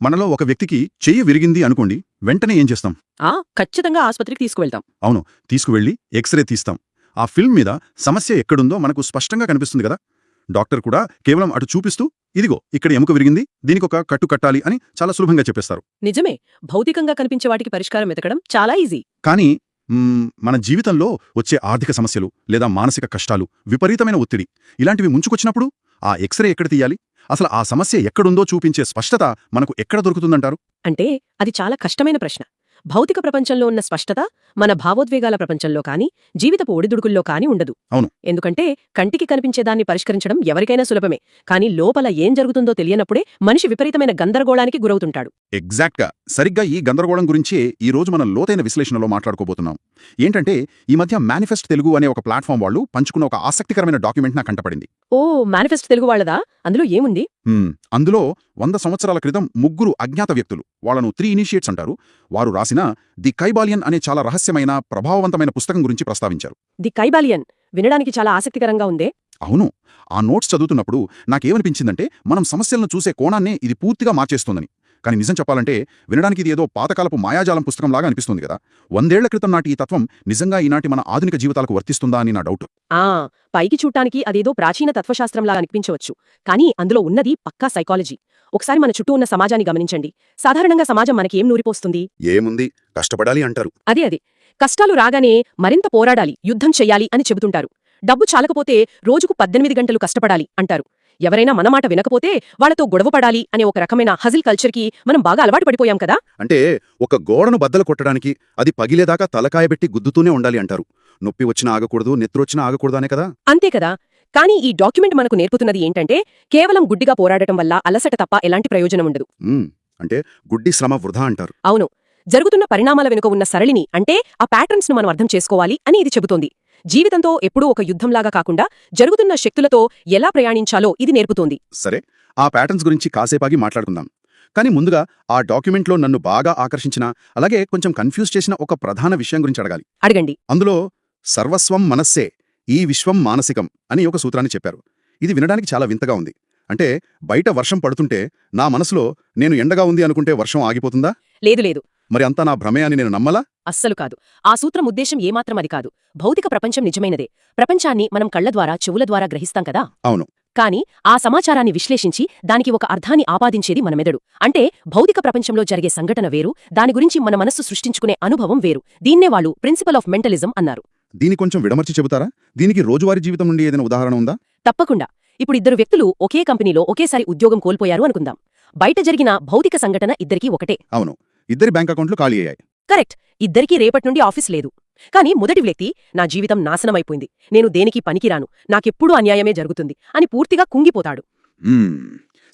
మనలో ఒక వ్యక్తికి చెయ్యి విరిగింది అనుకోండి, వెంటనే ఏం చేస్తాం? ఖచ్చితంగా ఆస్పత్రికి తీసుకువెళ్తాం. అవును, తీసుకువెళ్ళి ఎక్స్రే తీస్తాం. ఆ ఫిల్మ్ మీద సమస్య ఎక్కడుందో మనకు స్పష్టంగా కనిపిస్తుంది కదా. డాక్టర్ కూడా కేవలం అటు చూపిస్తూ, ఇదిగో ఇక్కడ ఎముక విరిగింది, దీనికొక కట్టు కట్టాలి అని చాలా సులభంగా చెప్పేస్తారు. నిజమే, భౌతికంగా కనిపించే వాటికి పరిష్కారం వెతకడం చాలా ఈజీ. కానీ మన జీవితంలో వచ్చే ఆర్థిక సమస్యలు లేదా మానసిక కష్టాలు, విపరీతమైన ఒత్తిడి, ఇలాంటివి ముంచుకొచ్చినప్పుడు ఆ ఎక్స్రే ఎక్కడ తీయాలి? అసలు ఆ సమస్య ఎక్కడుందో చూపించే స్పష్టత మనకు ఎక్కడ దొరుకుతుందంటారు? అంటే అది చాలా కష్టమైన ప్రశ్న. భౌతిక ప్రపంచంలో ఉన్న స్పష్టత మన భావోద్వేగాల ప్రపంచంలో కానీ, జీవితపు ఒడిదుడుకుల్లో కానీ ఉండదు. అవును. ఎందుకంటే కంటికి కనిపించేదాన్ని పరిష్కరించడం ఎవరికైనా సులభమే, కానీ లోపల ఏం జరుగుతుందో తెలియనప్పుడే మనిషి విపరీతమైన గందరగోళానికి గురవుతుంటాడు. ఎగ్జాక్ట్గా. సరిగ్గా ఈ గందరగోళం గురించే ఈ రోజు మనం లోతైన విశ్లేషణలో మాట్లాడుకోబోతున్నాం. ఏంటంటే, ఈ మధ్య మేనిఫెస్ట్ తెలుగు అనే ఒక ప్లాట్ఫామ్ వాళ్ళు పంచుకున్న ఒక ఆసక్తికరమైన డాక్యుమెంట్ నాకు కంటపడింది. ఓ, మేనిఫెస్ట్ తెలుగు వాళ్ళదా? అందులో ఏముంది? అందులో 100 సంవత్సరాల క్రితం ముగ్గురు అజ్ఞాత వ్యక్తులు, వాళ్ళను 3 ఇనిషియేట్స్ అంటారు, వారు రాసిన ది కైబాలియన్ అనే చాలా రహస్యమైన, ప్రభావవంతమైన పుస్తకం గురించి ప్రస్తావించారు. ది కైబాలియన్ వినడానికి చాలా ఆసక్తికరంగా ఉందే. అవును. ఆ నోట్స్ చదువుతున్నప్పుడు నాకేమనిపించిందంటే, మనం సమస్యలను చూసే కోణాన్నే ఇది పూర్తిగా మార్చేస్తోందని. కానీ నిజం చెప్పాలంటే, వినడానికి ఇది ఏదో పాతకాలపు మాయాజాలం పుస్తకంలాగా అనిపిస్తుంది కదా. 100 ఏళ్ల క్రితం నాటి ఈ తత్వం నిజంగా ఈనాటి మన ఆధునిక జీవితాలకు వర్తిస్తుందా అని నా డౌట్. పైకి చూడటానికి అదేదో ప్రాచీన తత్వశాస్త్రంలా అనిపించవచ్చు, కానీ అందులో ఉన్నది పక్కా సైకాలజీ. ఒకసారి మన చుట్టూ ఉన్న సమాజాన్ని గమనించండి. సాధారణంగా సమాజం మనకేం నూరిపోస్తుంది? ఏముంది, కష్టపడాలి అంటారు. అదే కష్టాలు రాగానే మరింత పోరాడాలి, యుద్ధం చెయ్యాలి అని చెబుతుంటారు. డబ్బు చాలకపోతే రోజుకు 18 గంటలు కష్టపడాలి అంటారు. ఎవరైనా మనమాట వినకపోతే వాళ్లతో గొడవపడాలి అనే ఒక రకమైన హజిల్ కల్చర్కి మనం బాగా అలవాటు పడిపోయాం కదా. అంటే ఒక గోడను బద్దలు కొట్టడానికి అది పగిలేదాకా తలకాయబెట్టి గుద్దుతూనే ఉండాలి అంటారు. నొప్పి వచ్చినా ఆగకూడదు, నెత్తురొచ్చినా ఆగకూడదానే కదా. అంతే కదా. కానీ ఈ డాక్యుమెంట్ మనకు నేర్పుతున్నది ఏంటంటే, కేవలం గుడ్డిగా పోరాడటం వల్ల అలసట తప్ప ఎలాంటి ప్రయోజనం ఉండదు. అంటే గుడ్డి శ్రమ వృధా అంటారు. అవును. జరుగుతున్న పరిణామాల వెనుక ఉన్న సరళిని, అంటే ఆ ప్యాటర్న్స్ ను మనం అర్థం చేసుకోవాలి అని ఇది చెబుతోంది. జీవితంతో ఎప్పుడూ ఒక యుద్ధంలాగా కాకుండా జరుగుతున్న శక్తులతో ఎలా ప్రయాణించాలో ఇది నేర్పుతోంది. సరే, ఆ ప్యాటర్న్స్ గురించి కాసేపాగి మాట్లాడుకుందాం. కానీ ముందుగా ఆ డాక్యుమెంట్లో నన్ను బాగా ఆకర్షించిన, అలాగే కొంచెం కన్ఫ్యూజ్ చేసిన ఒక ప్రధాన విషయం గురించి అడగాలి. అడగండి. అందులో సర్వస్వం మనస్సే, ఈ విశ్వం మానసికం అని ఒక సూత్రాన్ని చెప్పారు. ఇది వినడానికి చాలా వింతగా ఉంది. అంటే బయట వర్షం పడుతుంటే నా మనసులో నేను ఎండగా ఉంది అనుకుంటే వర్షం ఆగిపోతుందా? లేదు. మరి అంతా నా భ్రమే అని నేను నమ్మలా? అస్సలు కాదు. ఆ సూత్రం ఉద్దేశం ఏమాత్రం అది కాదు. భౌతిక ప్రపంచం నిజమైనదే. ప్రపంచాన్ని మనం కళ్ల ద్వారా, చెవుల ద్వారా గ్రహిస్తాం కదా. అవును. కానీ ఆ సమాచారాన్ని విశ్లేషించి దానికి ఒక అర్థాన్ని ఆపాదించేది మన మెదడు. అంటే భౌతిక ప్రపంచంలో జరిగే సంఘటన వేరు, దాని గురించి మన మనస్సు సృష్టించుకునే అనుభవం వేరు. దీన్నే వాళ్ళు ప్రిన్సిపల్ ఆఫ్ మెంటలిజం అన్నారు. దీని కొంచెం విడమర్చి చెబుతారా? దీనికి రోజువారీ జీవితం నుండి ఏదైనా ఉదాహరణ ఉందా? తప్పకుండా. ఇప్పుడు 2 వ్యక్తులు ఒకే కంపెనీలో ఒకేసారి ఉద్యోగం కోల్పోయారు అనుకుందాం. బయట జరిగిన భౌతిక సంఘటన ఇద్దరికీ ఒకటే. అవును. ఇద్దరి బ్యాంక్ అకౌంట్లు ఖాళీ అయ్యాయి. కరెక్ట్. ఇద్దరికీ రేపటి నుండి ఆఫీస్ లేదు. కానీ మొదటి వ్యక్తి, నా జీవితం నాశనమైపోయింది, నేను దేనికి పనికిరాను, నాకెప్పుడూ అన్యాయమే జరుగుతుంది అని పూర్తిగా కుంగిపోతాడు.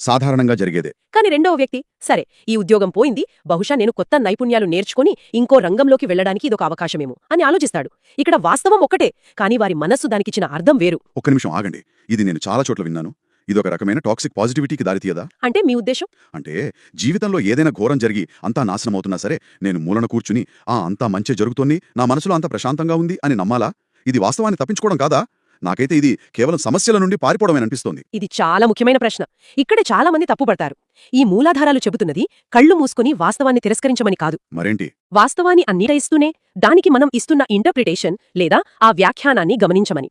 సాధారణంగా జరిగేదే. కాని రెండవ వ్యక్తి, సరే ఈ ఉద్యోగం పోయింది, బహుశా నేను కొత్త నైపుణ్యాలు నేర్చుకుని ఇంకో రంగంలోకి వెళ్లడానికి ఇదొక అవకాశమేమో అని ఆలోచిస్తాడు. ఇక్కడ వాస్తవం ఒక్కటే, కానీ వారి మనస్సు దానికిచ్చిన అర్థం వేరు. ఒక్క నిమిషం ఆగండి. ఇది నేను చాలా చోట్ల విన్నాను. ఇదొక రకమైన టాక్సిక్ పాజిటివిటీకి దారితీయదా? అంటే మీ ఉద్దేశం? అంటే జీవితంలో ఏదైనా ఘోరం జరిగి అంతా నాశనమవుతున్నా సరే, నేను మూలన కూర్చుని అంతా మంచి జరుగుతోంది, నా మనసులో అంత ప్రశాంతంగా ఉంది అని నమ్మాలా? ఇది వాస్తవాన్ని తప్పించుకోవడం కాదా? నాకైతే ఇది కేవలం సమస్యల నుండి పారిపోవడమేననిపిస్తోంది. ఇది చాలా ముఖ్యమైన ప్రశ్న. ఇక్కడే చాలా మంది తప్పుపడతారు. ఈ మూలాధారాలు చెబుతున్నది కళ్ళు మూసుకుని వాస్తవాన్ని తిరస్కరించమని కాదు. మరేంటి? వాస్తవాన్ని అన్నిటయిస్తూనే దానికి మనం ఇస్తున్న ఇంటర్ప్రిటేషన్ లేదా ఆ వ్యాఖ్యానాన్ని గమనించమని.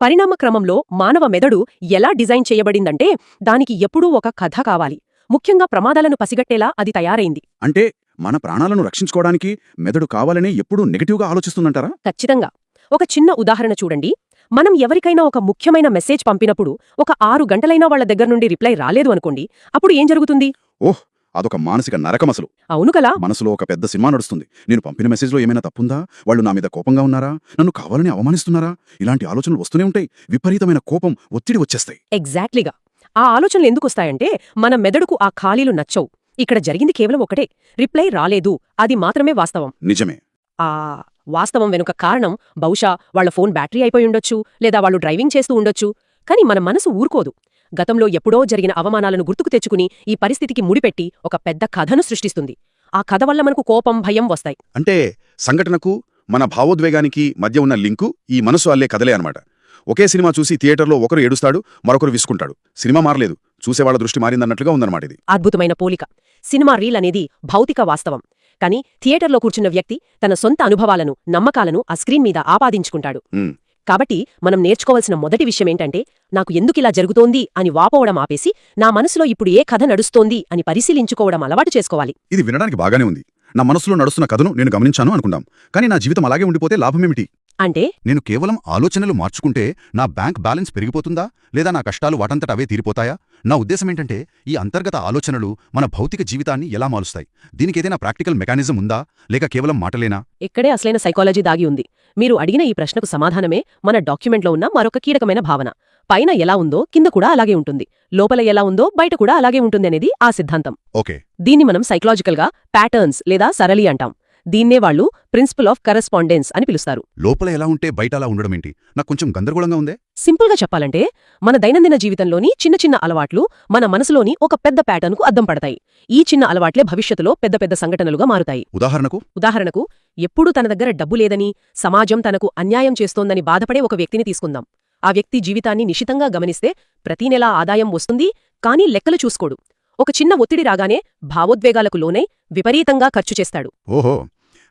పరిణామ క్రమంలో మానవ మెదడు ఎలా డిజైన్ చేయబడిందంటే, దానికి ఎప్పుడూ ఒక కథ కావాలి. ముఖ్యంగా ప్రమాదాలను పసిగట్టేలా అది తయారైంది. అంటే మన ప్రాణాలను రక్షించుకోవడానికి మెదడు కావాలనే ఎప్పుడూ నెగటివ్గా ఆలోచిస్తుందంటారా? ఖచ్చితంగా. ఒక చిన్న ఉదాహరణ చూడండి. మనం ఎవరికైనా ఒక ముఖ్యమైన మెసేజ్ పంపినప్పుడు ఒక 6 గంటలైనా వాళ్ల దగ్గర నుండి రిప్లై రాలేదు అనుకోండి, అప్పుడు ఏం జరుగుతుంది? ఓహ్, అదొక మానసిక నరకమసలు. అవును కదా. మనసులో ఒక పెద్ద సినిమా నడుస్తుంది. నేను పంపిన మెసేజ్లో ఏమైనా తప్పుందా? వాళ్ళు నా మీద కోపంగా ఉన్నారా? నన్ను కావాలని అవమానిస్తున్నారా? ఇలాంటి ఆలోచనలు వస్తూనే ఉంటాయి. విపరీతమైన కోపం, ఒత్తిడి వచ్చేస్తాయి. ఎగ్జాక్ట్లీగా. ఆ ఆలోచనలు ఎందుకొస్తాయంటే, మన మెదడుకు ఆ ఖాళీలు నచ్చవు. ఇక్కడ జరిగింది కేవలం ఒకటే, రిప్లై రాలేదు, అది మాత్రమే వాస్తవం. నిజమే. ఆ వాస్తవం వెనుక కారణం బహుశా వాళ్ల ఫోన్ బ్యాటరీ అయిపోయుండొచ్చు, లేదా వాళ్ళు డ్రైవింగ్ చేస్తూ ఉండొచ్చు. కాని మన మనసు ఊరుకోదు. గతంలో ఎప్పుడో జరిగిన అవమానాలను గుర్తుకు తెచ్చుకుని ఈ పరిస్థితికి ముడిపెట్టి ఒక పెద్ద కథను సృష్టిస్తుంది. ఆ కథ వల్ల మనకు కోపం, భయం వస్తాయి. అంటే సంఘటనకు మన భావోద్వేగానికి మధ్య ఉన్న లింకు ఈ మనసు అల్లే కథలే అనమాట. ఒకే సినిమా చూసి థియేటర్లో ఒకరు ఏడుస్తాడు, మరొకరు విసుకుంటాడు. సినిమా మారలేదు, చూసేవాళ్ల దృష్టి మారిందన్నట్లుగా ఉందన్నమాట ఇది. అద్భుతమైన పోలిక. సినిమా రీల్ అనేది భౌతిక వాస్తవం. కానీ థియేటర్లో కూర్చున్న వ్యక్తి తన సొంత అనుభవాలను, నమ్మకాలను ఆ స్క్రీన్ మీద ఆపాదించుకుంటాడు. కాబట్టి మనం నేర్చుకోవాల్సిన మొదటి విషయమేంటంటే, నాకు ఎందుకిలా జరుగుతోంది అని వాపోవడం ఆపేసి, నా మనసులో ఇప్పుడు ఏ కథ నడుస్తోంది అని పరిశీలించుకోవడం అలవాటు చేసుకోవాలి. ఇది వినడానికి బాగానే ఉంది. నా మనసులో నడుస్తున్న కథను నేను గమనించాను అనుకుందాం. కానీ నా జీవితం అలాగే ఉండిపోతే లాభమేమిటి? అంటే నేను కేవలం ఆలోచనలు మార్చుకుంటే నా బ్యాంక్ బ్యాలెన్స్ పెరిగిపోతుందా, లేదా నా కష్టాలు వాటంతట అవే తీరిపోతాయా? నా ఉద్దేశమేంటంటే, ఈ అంతర్గత ఆలోచనలు మన భౌతిక జీవితాన్ని ఎలా మారుస్తాయి? దీనికేదైనా ప్రాక్టికల్ మెకానిజం ఉందా, లేక కేవలం మాటలేనా? ఇక్కడే అసలైన సైకాలజీ దాగి ఉంది. మీరు అడిగిన ఈ ప్రశ్నకు సమాధానమే మన డాక్యుమెంట్లో ఉన్న మరొక కీలకమైన భావన. పైన ఎలా ఉందో కింద కూడా అలాగే ఉంటుంది, లోపల ఎలా ఉందో బయట కూడా అలాగే ఉంటుంది అనేది ఆ సిద్ధాంతం. ఓకే. దీన్ని మనం సైకలాజికల్గా ప్యాటర్న్స్ లేదా సరళి అంటాం. దీన్నే వాళ్ళు ప్రిన్సిపల్ ఆఫ్ కరెస్పాండెన్స్ అని పిలుస్తారు. లోపల ఎలా ఉంటే బయట అలా ఉండడమేంటి? నాకు కొంచెం గందరగోళంగా ఉందే. సింపుల్గా చెప్పాలంటే, మన దైనందిన జీవితంలోని చిన్న చిన్న అలవాట్లు మన మనసులోని ఒక పెద్ద ప్యాటర్న్కు అద్దం పడతాయి. ఈ చిన్న అలవాట్లే భవిష్యత్తులో పెద్ద పెద్ద సంఘటనలుగా మారుతాయి. ఉదాహరణకు ఎప్పుడూ తన దగ్గర డబ్బు లేదని, సమాజం తనకు అన్యాయం చేస్తోందని బాధపడే ఒక వ్యక్తిని తీసుకుందాం. ఆ వ్యక్తి జీవితాన్ని నిశితంగా గమనిస్తే ప్రతీ నెలా ఆదాయం వస్తుంది, కానీ లెక్కలు చూసుకోడు. ఒక చిన్న ఒత్తిడి రాగానే భావోద్వేగాలకు లోనై విపరీతంగా ఖర్చు చేస్తాడు. ఓహో,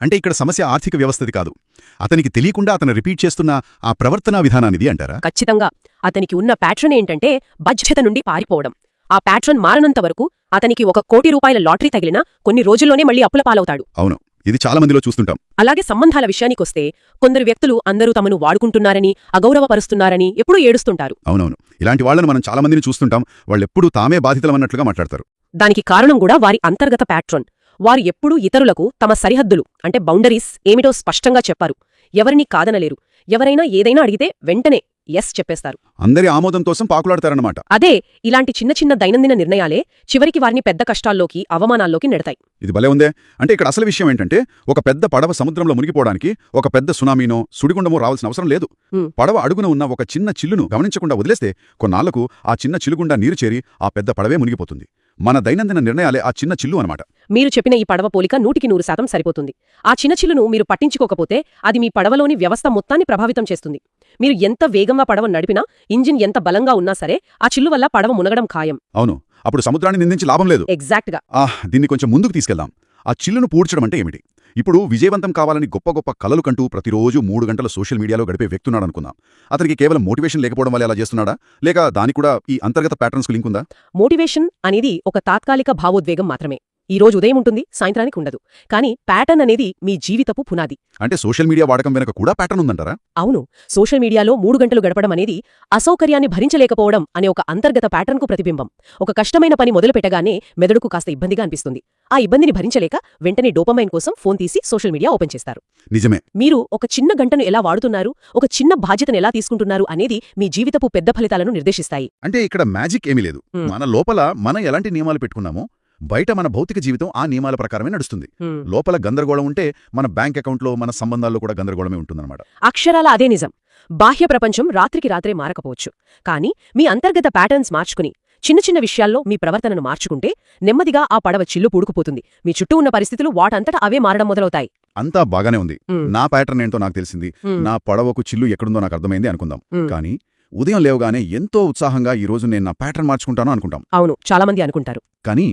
అంటే ఇక్కడ సమస్య ఆర్థిక వ్యవస్థది కాదు, అతనికి తెలియకుండా అతను రిపీట్ చేస్తున్న ఆ ప్రవర్తనా విధానానిది అంటారా? ఖచ్చితంగా. అతనికి ఉన్న ప్యాట్రన్ ఏంటంటే బాధ్యత నుండి పారిపోవడం. ఆ ప్యాట్రన్ మారనంత వరకు అతనికి ₹1 కోటి లాటరీ తగిలినా కొన్ని రోజుల్లోనే మళ్లీ అప్పుల పాలవుతాడు. అవును, ఇది చాలా మందిలో చూస్తుంటాం. అలాగే సంబంధాల విషయానికొస్తే, కొందరు వ్యక్తులు అందరూ తమను వాడుకుంటున్నారని, అగౌరవపరుస్తున్నారని ఎప్పుడూ ఏడుస్తుంటారు. అవునవును, ఇలాంటి వాళ్లను మనం చాలా మందిని చూస్తుంటాం. వాళ్ళెప్పుడూ తామే బాధితులమన్నట్లుగా మాట్లాడతారు. దానికి కారణం కూడా వారి అంతర్గత ప్యాట్రన్. వారు ఎప్పుడూ ఇతరులకు తమ సరిహద్దులు అంటే బౌండరీస్ ఏమిటో స్పష్టంగా చెప్పారు. ఎవరినీ కాదనలేరు. ఎవరైనా ఏదైనా అడిగితే వెంటనే ఎస్ చెప్పేస్తారు. అందరి ఆమోదం కోసం పాకులాడతారన్నమాట. అదే, ఇలాంటి చిన్న చిన్న దైనందిన నిర్ణయాలే చివరికి వారిని పెద్ద కష్టాల్లోకి, అవమానాల్లోకి నెడతాయి. ఇది భలే ఉందే. అంటే ఇక్కడ అసలు విషయం ఏంటంటే, ఒక పెద్ద పడవ సముద్రంలో మునిగిపోవడానికి ఒక పెద్ద సునామీనో సుడిగుండమో రావాల్సిన అవసరం లేదు. పడవ అడుగున ఉన్న ఒక చిన్న చిల్లును గమనించకుండా వదిలేస్తే కొన్నాళ్లకు ఆ చిన్న చిల్లుగుండా నీరు చేరి ఆ పెద్ద పడవే మునిగిపోతుంది. మన దైనందిన నిర్ణయాలే ఆ చిన్న చిల్లు అనమాట. మీరు చెప్పిన ఈ పడవ పోలిక 100% సరిపోతుంది. ఆ చిన్న చిల్లును మీరు పట్టించుకోకపోతే అది మీ పడవలోని వ్యవస్థ మొత్తాన్ని ప్రభావితం చేస్తుంది. మీరు ఎంత వేగంగా పడవ నడిపినా, ఇంజిన్ ఎంత బలంగా ఉన్నా సరే, ఆ చిల్లు వల్ల పడవ మునగడం ఖాయం. అవును, అప్పుడు సముద్రాన్ని నిందించి లాభం లేదు. ఎగ్జాక్ట్గా. దీన్ని కొంచెం ముందుకు తీసుకెళ్దాం. ఆ చిల్లును పూడ్చడం అంటే ఏమిటి? ఇప్పుడు విజయవంతం కావాలని గొప్ప గొప్ప కలలు కంటూ ప్రతిరోజు 3 గంటలు సోషల్ మీడియాలో గడిపే వ్యక్తున్నాడనుకుందాం. అతనికి కేవలం మోటివేషన్ లేకపోవడం వల్ల అలా చేస్తున్నాడా, లేక దానికి కూడా ఈ అంతర్గత ప్యాటర్న్స్కు లింక్ ఉందా? మోటివేషన్ అనేది ఒక తాత్కాలిక భావోద్వేగం మాత్రమే. ఈ రోజు ఉదయం ఉంటుంది, సాయంత్రానికి ఉండదు. కానీ ప్యాటర్న్ అనేది మీ జీవితపు పునాది. అంటే సోషల్ మీడియా వాడకం వెనక కూడా ప్యాటర్న్ ఉందంటారా? అవును. సోషల్ మీడియాలో 3 గంటలు గడపడం అనేది అసౌకర్యాన్ని భరించలేకపోవడం అనే ఒక అంతర్గత ప్యాటర్న్కు ప్రతిబింబం. ఒక కష్టమైన పని మొదలు పెట్టగానే మెదడుకు కాస్త ఇబ్బందిగా అనిపిస్తుంది. ఆ ఇబ్బందిని భరించలేక వెంటనే డోపమైన్ కోసం ఫోన్ తీసి సోషల్ మీడియా ఓపెన్ చేస్తారు. నిజమే. మీరు ఒక చిన్న గంటను ఎలా వాడుతున్నారు, ఒక చిన్న బాధ్యతను ఎలా తీసుకుంటున్నారు అనేది మీ జీవితపు పెద్ద ఫలితాలను నిర్దేశిస్తాయి. అంటే ఇక్కడ మ్యాజిక్ ఏమీ లేదు. మన లోపల మనం ఎలాంటి నియమాలు పెట్టుకున్నామో బయట మన భౌతిక జీవితం ఆ నియమాల ప్రకారమే నడుస్తుంది. లోపల గందరగోళం ఉంటే మన బ్యాంక్ అకౌంట్లో, మన సంబంధాల్లో కూడా గందరగోళమే ఉంటుందన్నమాట. అక్షరాల అదే నిజం. బాహ్య ప్రపంచం రాత్రికి రాత్రే మారకపోవచ్చు, కానీ మీ అంతర్గత ప్యాటర్న్స్ మార్చుకుని చిన్న చిన్న విషయాల్లో మీ ప్రవర్తనను మార్చుకుంటే నెమ్మదిగా ఆ పడవ చిల్లు పూడుకుపోతుంది. మీ చుట్టూ ఉన్న పరిస్థితులు వాటంతటా అవే మారడం మొదలవుతాయి. అంతా బాగానే ఉంది. నా ప్యాటర్న్ ఏంటో నాకు తెలిసింది, నా పడవకు చిల్లు ఎక్కడుందో నాకు అర్థమైంది అనుకుందాం. కానీ ఉదయం లేవగానే ఎంతో ఉత్సాహంగా ఈ రోజు నేను నా ప్యాటర్న్ మార్చుకుంటాను అనుకుంటాం. అవును, చాలా మంది అనుకుంటారు. కానీ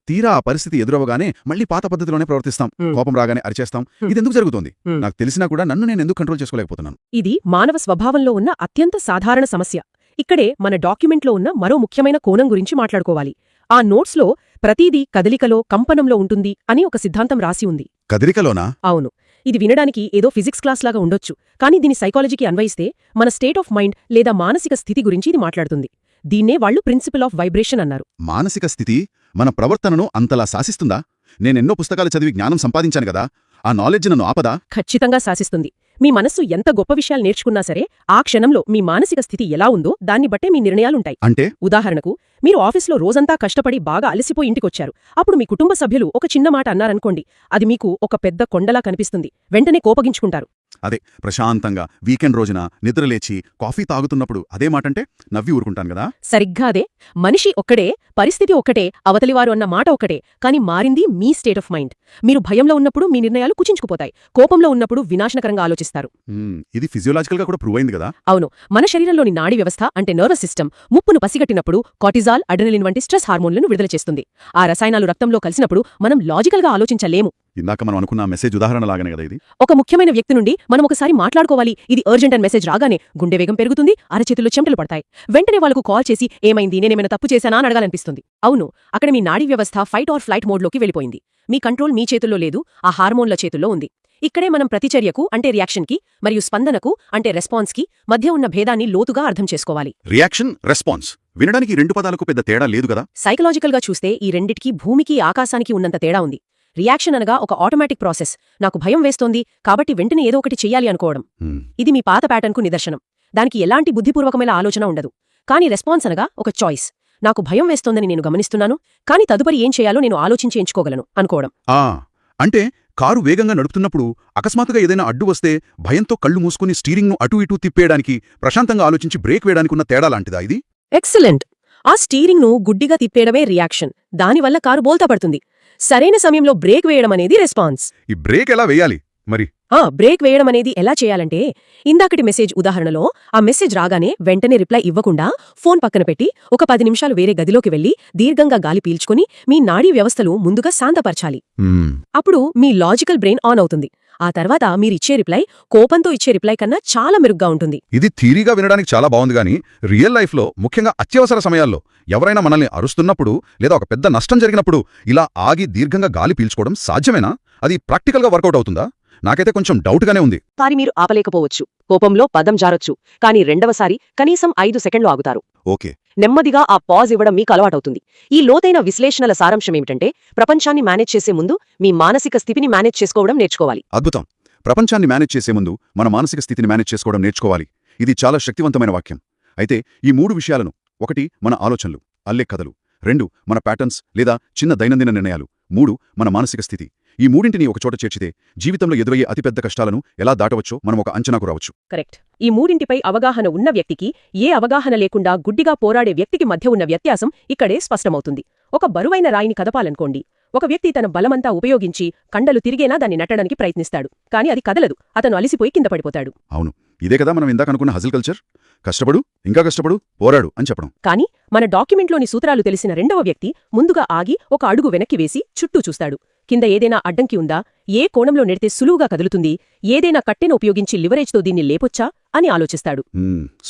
తీరా ఆ పరిస్థితి ఎదురవగానే మళ్ళీ పాత పద్ధతిలోనే ప్రవర్తిస్తాం. కోపం రాగానే అరిచేస్తాం. ఇదెందుకు జరుగుతోంది? నాకు తెలిసినా కూడా నన్ను నేను ఎందుకు కంట్రోల్ చేసుకోలేకపోతున్నాను? ఇది మానవ స్వభావంలో ఉన్న అత్యంత సాధారణ సమస్య. ఇక్కడే మన డాక్యుమెంట్లో ఉన్న మరో ముఖ్యమైన కోణం గురించి మాట్లాడుకోవాలి. ఆ నోట్స్లో ప్రతీదీ కదలికలో, కంపనంలో ఉంటుంది అని ఒక సిద్ధాంతం రాసి ఉంది. కదలికలోనా? అవును. ఇది వినడానికి ఏదో ఫిజిక్స్ క్లాస్ లాగా ఉండొచ్చు, కానీ దీని సైకాలజీకి అన్వయిస్తే మన స్టేట్ ఆఫ్ మైండ్ లేదా మానసిక స్థితి గురించి ఇది మాట్లాడుతుంది. దీన్నే వాళ్లు ప్రిన్సిపల్ ఆఫ్ వైబ్రేషన్ అన్నారు. మానసిక స్థితి మన ప్రవర్తనను అంతలా శాసిస్తుందా? నేనెన్నో పుస్తకాలు చదివి జ్ఞానం సంపాదించాను కదా, ఆ నాలెడ్జ్ నన్ను ఆపదా? ఖచ్చితంగా శాసిస్తుంది. మీ మనస్సు ఎంత గొప్ప విషయాలు నేర్చుకున్నా సరే, ఆ క్షణంలో మీ మానసిక స్థితి ఎలా ఉందో దాన్ని బట్టే మీ నిర్ణయాలుంటాయి. అంటే ఉదాహరణకు, మీరు ఆఫీస్లో రోజంతా కష్టపడి బాగా అలసిపోయి ఇంటికొచ్చారు. అప్పుడు మీ కుటుంబ సభ్యులు ఒక చిన్న మాట అన్నారనుకోండి, అది మీకు ఒక పెద్ద కొండలా కనిపిస్తుంది. వెంటనే కోపగించుకుంటారు. అదే ప్రశాంతంగా వీకెండ్ రోజున నిద్రలేచి కాఫీ తాగుతున్నప్పుడు అదే మాటంటే నవ్వి ఊరుకుంటాను కదా. సరిగ్గా అదే. మనిషి ఒక్కడే, పరిస్థితి ఒక్కటే, అవతలివారు అన్న మాట ఒక్కటే, కాని మారింది మీ స్టేట్ ఆఫ్ మైండ్. మీరు భయంలో ఉన్నప్పుడు మీ నిర్ణయాలు కుచించుకుపోతాయి, కోపంలో ఉన్నప్పుడు వినాశనకరంగా ఆలోచిస్తారు. ఇది ఫిజియోలాజికల్గా కూడా ప్రూవ్ అయింది కదా. అవును, మన శరీరంలోని నాడీ వ్యవస్థ అంటే నర్వస్ సిస్టమ్ ముప్పును పసిగట్టినప్పుడు కార్టిజాల్, అడ్రినలిన్ వంటి స్ట్రెస్ హార్మోన్లను విడుదల చేస్తుంది. ఆ రసాయనాలు రక్తంలో కలిసినప్పుడు మనం లాజికల్గా ఆలోచించలేము. ఇందాక మనం అనుకున్న మెసేజ్ ఉదాహరణ లాగానే కదా ఇది. ఒక ముఖ్యమైన వ్యక్తి నుండి మనం ఒకసారి మాట్లాడుకోవాలి, ఇది అర్జెంట్ అని మెసేజ్ రాగానే గుండె వేగం పెరుగుతుంది, అరచేతుల్లో చెమటలు పడతాయి. వెంటనే వాళ్ళకు కాల్ చేసి ఏమైంది, నేనేమైనా తప్పు చేశానా అని అడగాలనిపిస్తుంది. అవును, అక్కడ మీ నాడీ వ్యవస్థ ఫైట్ ఆర్ ఫ్లైట్ మోడ్లోకి వెళ్ళిపోయింది. మీ కంట్రోల్ మీ చేతుల్లో లేదు, ఆ హార్మోన్ల చేతుల్లో ఉంది. ఇక్కడే మనం ప్రతిచర్యకు అంటే రియాక్షన్కి మరియు స్పందనకు అంటే రెస్పాన్స్కి మధ్య ఉన్న భేదాన్ని లోతుగా అర్థం చేసుకోవాలి. రియాక్షన్, రెస్పాన్స్ వినడానికి రెండు పదాలకు పెద్ద తేడా లేదు కదా. సైకలాజికల్గా చూస్తే ఈ రెండిటికీ భూమికి ఆకాశానికి ఉన్నంత తేడా ఉంది. రియాక్షన్ అనగా ఒక ఆటోమేటిక్ ప్రాసెస్, నాకు భయం వేస్తోంది కాబట్టి వెంటనే ఏదో ఒకటి చెయ్యాలి అనుకోవడం. ఇది మీ పాత ప్యాటర్న్కు నిదర్శనం. దానికి ఎలాంటి బుద్ధిపూర్వకమైన ఆలోచన ఉండదు. కానీ రెస్పాన్స్ అనగా ఒక చాయిస్, నాకు భయం వేస్తోందని నేను గమనిస్తున్నాను, కానీ తదుపరి ఏం చేయాలో నేను ఆలోచించి ఎంచుకోగలను అనుకోవడం. అంటే కారు వేగంగా నడుపుతున్నప్పుడు అకస్మాత్తుగా ఏదైనా అడ్డు వస్తే భయంతో కళ్ళు మూసుకుని స్టీరింగ్ను అటూ ఇటూ తిప్పేయడానికి, ప్రశాంతంగా ఆలోచించి బ్రేక్ వేయడానికి ఉన్న తేడా లాంటిదా ఇది? ఎక్సలెంట్. ఆ స్టీరింగ్ను గుడ్డిగా తిప్పేయడమే రియాక్షన్, దానివల్ల కారు బోల్తా పడుతుంది. సరైన సమయంలో బ్రేక్ వేయడం అనేది రెస్పాన్స్. ఈ బ్రేక్ ఎలా వేయాలి మరి? బ్రేక్ వేయడం అనేది ఎలా చేయాలంటే, ఇందాకటి మెసేజ్ ఉదాహరణలో ఆ మెసేజ్ రాగానే వెంటనే రిప్లై ఇవ్వకుండా ఫోన్ పక్కన పెట్టి ఒక 10 నిమిషాలు వేరే గదిలోకి వెళ్లి దీర్ఘంగా గాలి పీల్చుకుని మీ నాడీ వ్యవస్థలు ముందుగా శాంతపరచాలి. అప్పుడు మీ లాజికల్ బ్రెయిన్ ఆన్ అవుతుంది. ఆ తర్వాత మీరిచ్చే రిప్లై కోపంతో ఇచ్చే రిప్లై కన్నా చాలా మెరుగ్గా ఉంటుంది. ఇది థీరీగా వినడానికి చాలా బాగుంది గానీ రియల్ లైఫ్లో, ముఖ్యంగా అత్యవసర సమయాల్లో ఎవరైనా మనల్ని అరుస్తున్నప్పుడు లేదా ఒక పెద్ద నష్టం జరిగినప్పుడు ఇలా ఆగి దీర్ఘంగా గాలి పీల్చుకోవడం సాధ్యమేనా? అది ప్రాక్టికల్గా వర్కౌట్ అవుతుందా? నాకైతే కొంచెం డౌట్గానే ఉంది. సారి మీరు ఆపలేకపోవచ్చు, కోపంలో పదం జారొచ్చు, కానీ రెండవసారి కనీసం 5 సెకండ్లు ఆగుతారు. ఓకే. నెమ్మదిగా ఆ పాజ్ ఇవ్వడం మీకు అలవాటవుతుంది. ఈ లోతైన విశ్లేషణల సారాంశమేమిటంటే, ప్రపంచాన్ని మేనేజ్ చేసే ముందు మీ మానసిక స్థితిని మేనేజ్ చేసుకోవడం నేర్చుకోవాలి. అద్భుతం. ప్రపంచాన్ని మేనేజ్ చేసే ముందు మన మానసిక స్థితిని మేనేజ్ చేసుకోవడం నేర్చుకోవాలి. ఇది చాలా శక్తివంతమైన వాక్యం. అయితే ఈ 3 విషయాలను, 1 మన ఆలోచనలు, అల్లే కథలు, 2 మన ప్యాటర్న్స్ లేదా చిన్న దైనందిన నిర్ణయాలు, 3 మన మానసిక స్థితి, ఈ మూడింటిని ఒకచోట చేర్చితే జీవితంలో ఎదురయ్యే అతిపెద్ద కష్టాలను ఎలా దాటవచ్చో మనం ఒక అంచనాకు రావచ్చు. కరెక్ట్. ఈ మూడింటిపై అవగాహన ఉన్న వ్యక్తికి, ఏ అవగాహన లేకుండా గుడ్డిగా పోరాడే వ్యక్తికి మధ్య ఉన్న వ్యత్యాసం ఇక్కడే స్పష్టమవుతుంది. ఒక బరువైన రాయిని కదపాలనుకోండి. ఒక వ్యక్తి తన బలమంతా ఉపయోగించి కండలు తిరిగేనా దాన్ని నట్టడానికి ప్రయత్నిస్తాడు, కానీ అది కదలదు, అతను అలిసిపోయి కింద పడిపోతాడు. అవును, ఇదే కదా మనం ఇందాక అనుకున్న హజిల్ కల్చర్. కష్టపడు, ఇంకా కష్టపడు, పోరాడు అని చెప్పడం. కానీ మన డాక్యుమెంట్లోని సూత్రాలు తెలిసిన రెండవ వ్యక్తి ముందుగా ఆగి ఒక అడుగు వెనక్కి వేసి చుట్టూ చూస్తాడు. కింద ఏదైనా అడ్డంకి ఉందా, ఏ కోణంలో నెడితే సులువుగా కదులుతుంది, ఏదైనా కట్టెను ఉపయోగించి లివరేజ్తో దీన్ని లేపొచ్చా అని ఆలోచిస్తాడు.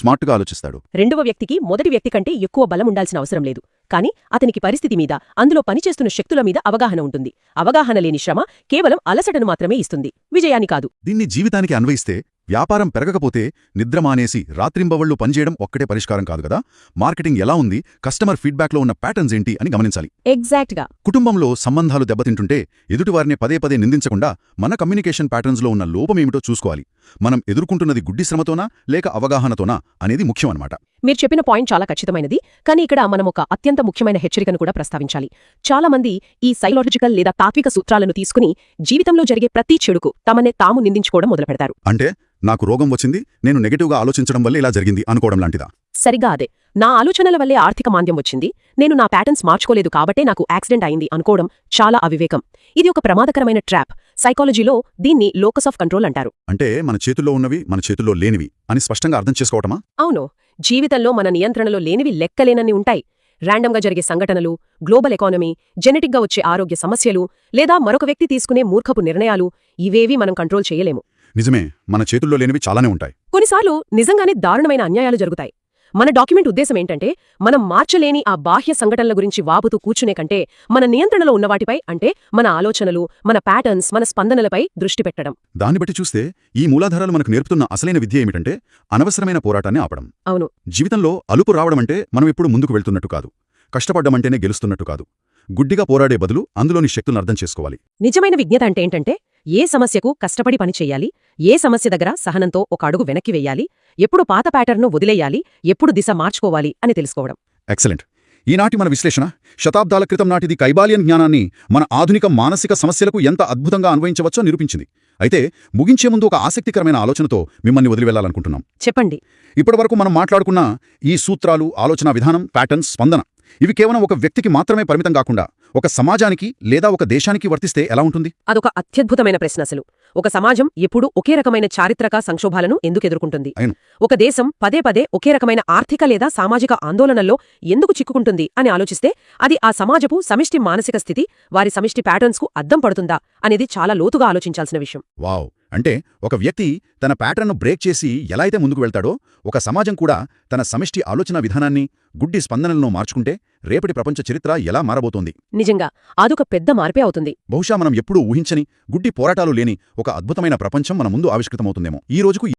స్మార్ట్గా ఆలోచిస్తాడు. రెండవ వ్యక్తికి మొదటి వ్యక్తి కంటే ఎక్కువ బలం ఉండాల్సిన అవసరం లేదు, కానీ అతనికి పరిస్థితి మీద, అందులో పనిచేస్తున్న శక్తుల మీద అవగాహన ఉంటుంది. అవగాహన లేని శ్రమ కేవలం అలసటను మాత్రమే ఇస్తుంది, విజయాన్ని కాదు. దీన్ని జీవితానికి అన్వయిస్తే, వ్యాపారం పెరగకపోతే నిద్ర మానేసి రాత్రింబవళ్లు పనిచేయడం ఒక్కటే పరిష్కారం కాదు కదా. మార్కెటింగ్ ఎలా ఉంది, కస్టమర్ ఫీడ్బ్యాక్లో ఉన్న ప్యాటర్న్స్ ఏంటి అని గమనించాలి. ఎగ్జాక్ట్గా. కుటుంబంలో సంబంధాలు దెబ్బతింటుంటే ఎదుటివారిని పదే పదే నిందించకుండా మన కమ్యూనికేషన్ ప్యాటర్న్స్లో ఉన్న లోపమేమిటో చూసుకోవాలి. మనం ఎదుర్కొంటున్నది గుడ్డి శ్రమతోనా లేక అవగాహనతోనా అనేది ముఖ్యమన్నమాట. మీరు చెప్పిన పాయింట్ చాలా ఖచ్చితమైనది, కానీ ఇక్కడ మనం ఒక అత్యంత ముఖ్యమైన హెచ్చరికను కూడా ప్రస్తావించాలి. చాలా మంది ఈ సైకలాజికల్ లేదా తాత్విక సూత్రాలను తీసుకుని జీవితంలో జరిగే ప్రతి చెడుకు తమనే తాము నిందించుకోవడం మొదలుపెడతారు. అంటే నాకు రోగం వచ్చింది, నేను నెగటివ్గా ఆలోచించడం వల్లే ఇలా జరిగింది అనుకోవడం లాంటిదా? సరిగా అదే. నా ఆలోచనల వల్లే ఆర్థిక మాంద్యం వచ్చింది, నేను నా ప్యాటర్న్స్ మార్చుకోలేదు కాబట్టే నాకు యాక్సిడెంట్ అయింది అనుకోవడం చాలా అవివేకం. ఇది ఒక ప్రమాదకరమైన ట్రాప్. సైకాలజీలో దీన్ని లోకస్ ఆఫ్ కంట్రోల్ అంటారు. అంటే మన చేతుల్లో ఉన్నవి మన చేతుల్లో లేనివి అని స్పష్టంగా అర్థం చేసుకోవటమా? అవును. జీవితంలో మన నియంత్రణలో లేనివి లెక్కలేనన్ని ఉంటాయి. ర్యాండమ్గా జరిగే సంఘటనలు, గ్లోబల్ ఎకానమీ, జెనెటిక్గా వచ్చే ఆరోగ్య సమస్యలు, లేదా మరొక వ్యక్తి తీసుకునే మూర్ఖపు నిర్ణయాలు, ఇవేవీ మనం కంట్రోల్ చేయలేము. నిజమే, మన చేతుల్లో లేనివి చాలానే ఉంటాయి. కొన్నిసార్లు నిజంగానే దారుణమైన అన్యాయాలు జరుగుతాయి. మన డాక్యుమెంట్ ఉద్దేశం ఏంటంటే, మనం మార్చలేని ఆ బాహ్య సంఘటనల గురించి వాపుతూ కూర్చునే కంటే మన నియంత్రణలో ఉన్నవాటిపై, అంటే మన ఆలోచనలు, మన ప్యాటర్న్స్, మన స్పందనలపై దృష్టి పెట్టడం. దాన్ని బట్టి చూస్తే ఈ మూలాధారాలు మనకు నేర్పుతున్న అసలైన విద్య ఏమిటంటే అనవసరమైన పోరాటాన్ని ఆపడం. అవును. జీవితంలో అలుపు రావడమంటే మనం ఎప్పుడు ముందుకు వెళ్తున్నట్టు కాదు, కష్టపడ్డమంటేనే గెలుస్తున్నట్టు కాదు. గుడ్డిగా పోరాడే బదులు అందులోని శక్తులను అర్థం చేసుకోవాలి. నిజమైన విజ్ఞత అంటే ఏంటంటే, ఏ సమస్యకు కష్టపడి పని చెయ్యాలి, ఏ సమస్య దగ్గర సహనంతో ఒక అడుగు వెనక్కి వెయ్యాలి, ఎప్పుడు పాత ప్యాటర్న్ను వదిలేయాలి, ఎప్పుడు దిశ మార్చుకోవాలి అని తెలుసుకోవడం. ఎక్సలెంట్. ఈనాటి మన విశ్లేషణ శతాబ్దాల క్రితం నాటిది కైబాలియన్ జ్ఞానాన్ని మన ఆధునిక మానసిక సమస్యలకు ఎంత అద్భుతంగా అన్వయించవచ్చో నిరూపించింది. అయితే ముగించే ముందు ఒక ఆసక్తికరమైన ఆలోచనతో మిమ్మల్ని వదిలివెళ్లాలనుకుంటున్నాం. చెప్పండి. ఇప్పటివరకు మనం మాట్లాడుకున్న ఈ సూత్రాలు, ఆలోచన విధానం, ప్యాటర్న్స్, స్పందన ఇవి కేవలం ఒక వ్యక్తికి మాత్రమే పరిమితం కాకుండా ఒక సమాజానికి లేదా ఒక దేశానికి వర్తిస్తే ఎలా ఉంటుంది? అదొక అత్యద్భుతమైన ప్రశ్న. అసలు ఒక సమాజం ఎప్పుడూ ఒకే రకమైన చారిత్రక సంక్షోభాలను ఎందుకు ఎదుర్కొంటుంది? అయిను. ఒక దేశం పదే పదే ఒకే రకమైన ఆర్థిక లేదా సామాజిక ఆందోళనల్లో ఎందుకు చిక్కుకుంటుంది అని ఆలోచిస్తే అది ఆ సమాజపు సమిష్టి మానసిక స్థితి, వారి సమిష్టి ప్యాటర్న్స్కు అద్దం పడుతుందా అనేది చాలా లోతుగా ఆలోచించాల్సిన విషయం. వావ్! అంటే ఒక వ్యక్తి తన ప్యాటర్న్ను బ్రేక్ చేసి ఎలా అయితే ముందుకు వెళ్తాడో, ఒక సమాజం కూడా తన సమిష్టి ఆలోచన విధానాన్ని, గుడ్డి స్పందనలను మార్చుకుంటే రేపటి ప్రపంచ చరిత్ర ఎలా మారబోతోంది? నిజంగా అదొక పెద్ద మార్పే అవుతుంది. బహుశా మనం ఎప్పుడూ ఊహించని, గుడ్డి పోరాటాలు లేని ఒక అద్భుతమైన ప్రపంచం మన ముందు ఆవిష్కృతమవుతుందేమో. ఈ రోజుకు